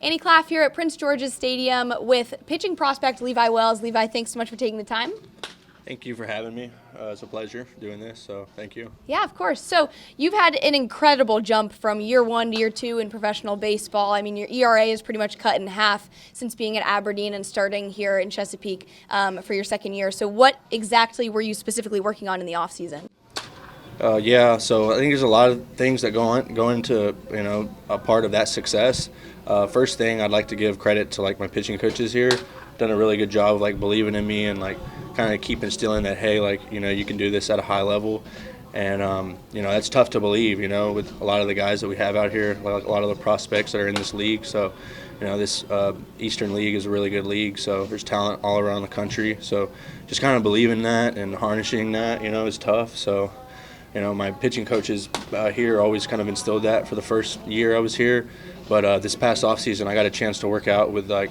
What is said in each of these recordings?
Annie Claff here at Prince George's Stadium with pitching prospect Levi Wells. Levi, thanks so much for taking the time. Thank you for having me. It's a pleasure doing this, so thank you. Yeah, of course. So you've had an incredible jump from year 1 to year 2 in professional baseball. I mean, your ERA is pretty much cut in half since being at Aberdeen and starting here in Chesapeake for your second year. So what exactly were you specifically working on in the offseason? Yeah, so I think there's a lot of things that go into a part of that success. First thing, I'd like to give credit to my pitching coaches here. Done a really good job of believing in me and kind of keep instilling that, hey, you can do this at a high level. And that's tough to believe, with a lot of the guys that we have out here, a lot of the prospects that are in this league. So this Eastern League is a really good league, so there's talent all around the country. So just kind of believing that and harnessing that, is tough. So my pitching coaches here always kind of instilled that for the first year I was here. But this past offseason, I got a chance to work out with a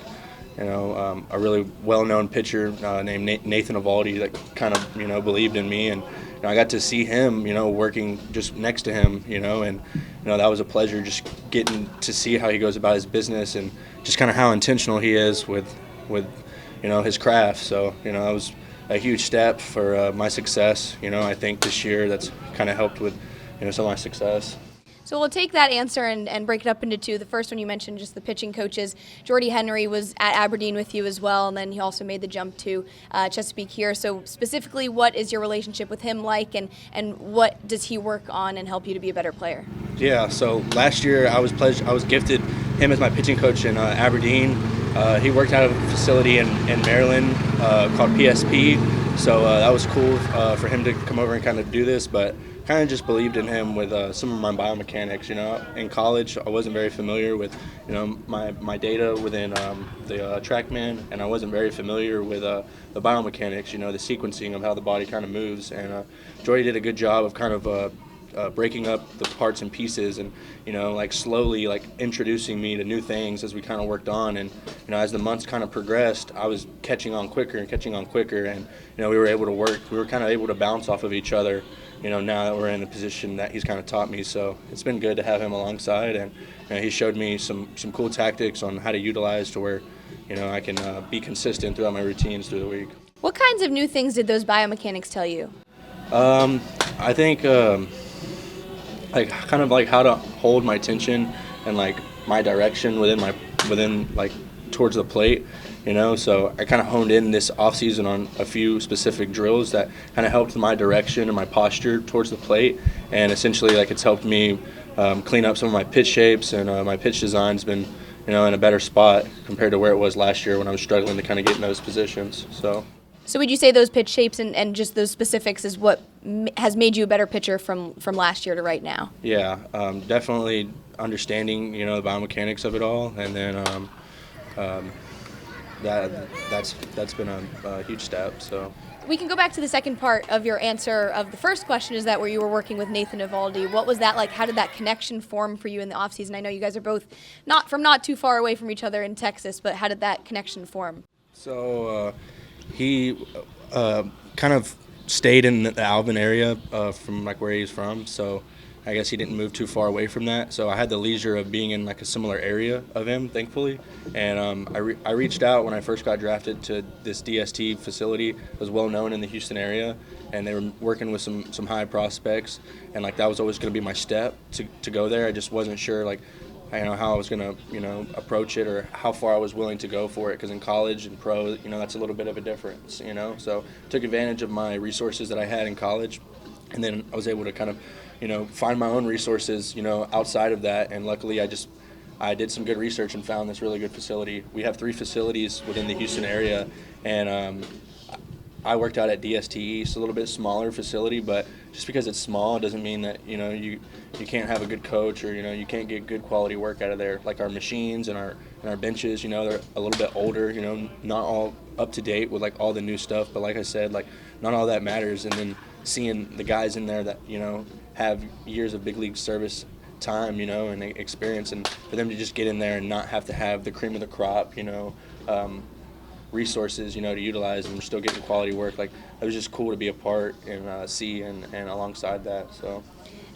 really well-known pitcher named Nathan Eovaldi that kind of believed in me, and I got to see him working just next to him, and that was a pleasure, just getting to see how he goes about his business and just kind of how intentional he is with his craft. So that was a huge step for my success. I think this year that's kind of helped with some of my success. So we'll take that answer and break it up into two. The first one you mentioned, just the pitching coaches. Jordy Henry was at Aberdeen with you as well, and then he also made the jump to Chesapeake here. So specifically, what is your relationship with him like, and what does he work on and help you to be a better player? Yeah, so last year I was gifted him as my pitching coach in Aberdeen. He worked out of a facility in Maryland called PSP, so that was cool for him to come over and kind of do this, but kind of just believed in him with some of my biomechanics. In college I wasn't very familiar with my data within the TrackMan, and I wasn't very familiar with the biomechanics, the sequencing of how the body kind of moves, and Jordy did a good job of kind of breaking up the parts and pieces and slowly introducing me to new things as we kind of worked on. And as the months kind of progressed, I was catching on quicker, and we were able to work. We were kind of able to bounce off of each other, now that we're in the position that he's kind of taught me. So it's been good to have him alongside, and he showed me some cool tactics on how to utilize to where I can be consistent throughout my routines through the week. What kinds of new things did those biomechanics tell you? I think kind of how to hold my tension and my direction within towards the plate, so I kind of honed in this off season on a few specific drills that kind of helped my direction and my posture towards the plate, and essentially it's helped me clean up some of my pitch shapes, and my pitch design's been in a better spot compared to where it was last year when I was struggling to kind of get in those positions. So would you say those pitch shapes and just those specifics is what has made you a better pitcher from last year to right now? Yeah, definitely understanding the biomechanics of it all, and then that's been a huge step. So we can go back to the second part of your answer of the first question, is that where you were working with Nathan Eovaldi. What was that like? How did that connection form for you in the offseason? I know you guys are both not too far away from each other in Texas, but how did that connection form? So he kind of stayed in the Alvin area from where he's from, so I guess he didn't move too far away from that. So I had the leisure of being in a similar area of him, thankfully. And I reached out when I first got drafted to this DST facility. It was well known in the Houston area, and they were working with some high prospects, and that was always going to be my step to go there. I just wasn't sure how I was going to approach it, or how far I was willing to go for it, because in college and pro, that's a little bit of a difference, so took advantage of my resources that I had in college, and then I was able to kind of find my own resources outside of that, and luckily I did some good research and found this really good facility. We have 3 facilities within the Houston area, and I worked out at DST East, a little bit smaller facility, but just because it's small doesn't mean that you can't have a good coach, or you can't get good quality work out of there. Our machines and our benches, they're a little bit older, not all up to date with all the new stuff, but like I said, not all that matters. And then seeing the guys in there that have years of big league service time, and experience, and for them to just get in there and not have to have the cream of the crop, resources, to utilize, and we're still getting quality work. It was just cool to be a part and see and alongside that. So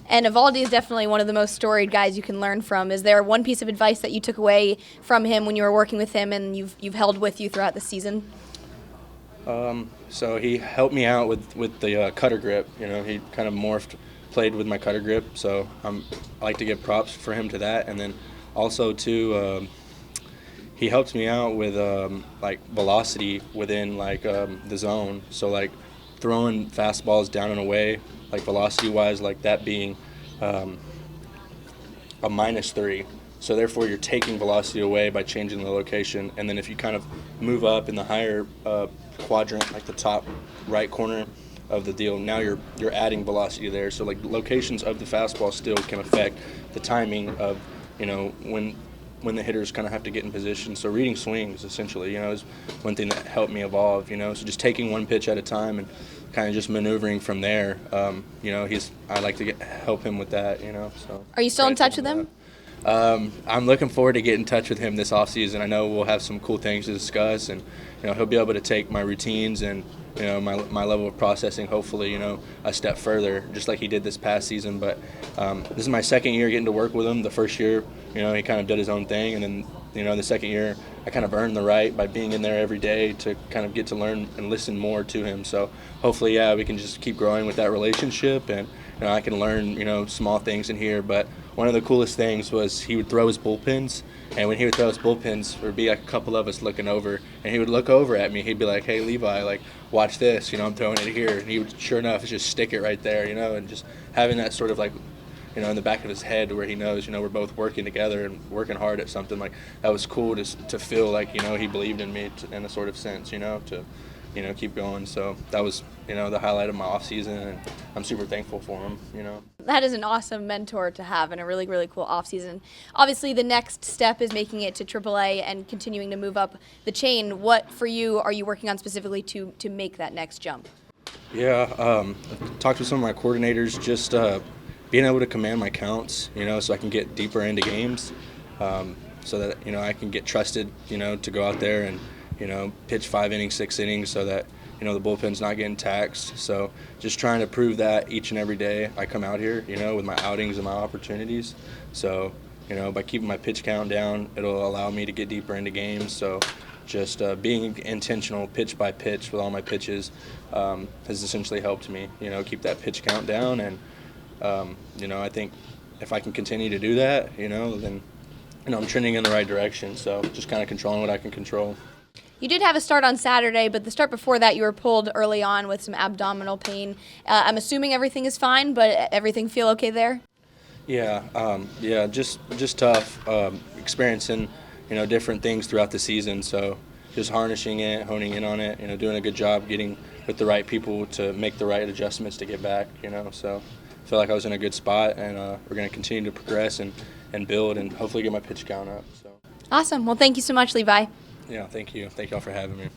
And Eovaldi is definitely one of the most storied guys you can learn from. Is there one piece of advice that you took away from him when you were working with him and you've held with you throughout the season? So he helped me out with the cutter grip. He kind of played with my cutter grip. So I like to give props for him to that. And then also too, he helped me out with like velocity within like the zone. So like throwing fastballs down and away, like velocity wise, like that being a -3. So therefore you're taking velocity away by changing the location. And then if you kind of move up in the higher quadrant, like the top right corner of the deal, now you're adding velocity there. So like locations of the fastball still can affect the timing of when the hitters kind of have to get in position. So reading swings essentially, is one thing that helped me evolve. So just taking one pitch at a time and kind of just maneuvering from there. I like to help him with that. So are you still in touch with him? I'm looking forward to getting in touch with him this offseason. I know we'll have some cool things to discuss, and he'll be able to take my routines and my level of processing, hopefully, a step further, just like he did this past season. But this is my second year getting to work with him. The first year, he kind of did his own thing, and then the second year I kind of earned the right by being in there every day to kind of get to learn and listen more to him. So hopefully, we can just keep growing with that relationship, and I can learn small things in here. But one of the coolest things was he would throw his bullpens, and when he would throw his bullpens, there would be like a couple of us looking over, and he would look over at me. He'd be like, "Hey, Levi, like, watch this. I'm throwing it here." And he would, sure enough, just stick it right there. And just having that sort of like, in the back of his head where he knows, we're both working together and working hard at something. Like, that was cool to feel like, he believed in me in a sort of sense, to keep going. So that was, the highlight of my off season, and I'm super thankful for him. That is an awesome mentor to have and a really, really cool offseason. Obviously, the next step is making it to AAA and continuing to move up the chain. What, for you, are you working on specifically to make that next jump? Yeah, I've talked with some of my coordinators, just being able to command my counts, so I can get deeper into games, so that, I can get trusted, to go out there and, pitch 5 innings, 6 innings, so that, the bullpen's not getting taxed. So just trying to prove that each and every day I come out here, with my outings and my opportunities. So, by keeping my pitch count down, it'll allow me to get deeper into games. So just being intentional pitch by pitch with all my pitches has essentially helped me, keep that pitch count down. And, I think if I can continue to do that, then, I'm trending in the right direction. So just kind of controlling what I can control. You did have a start on Saturday, but the start before that you were pulled early on with some abdominal pain. I'm assuming everything is fine, but everything feel okay there? Yeah, just tough, experiencing, different things throughout the season. So just harnessing it, honing in on it, doing a good job getting with the right people to make the right adjustments to get back, So I feel like I was in a good spot, and we're going to continue to progress and build and hopefully get my pitch count up. So. Awesome. Well, thank you so much, Levi. Yeah, thank you. Thank y'all for having me.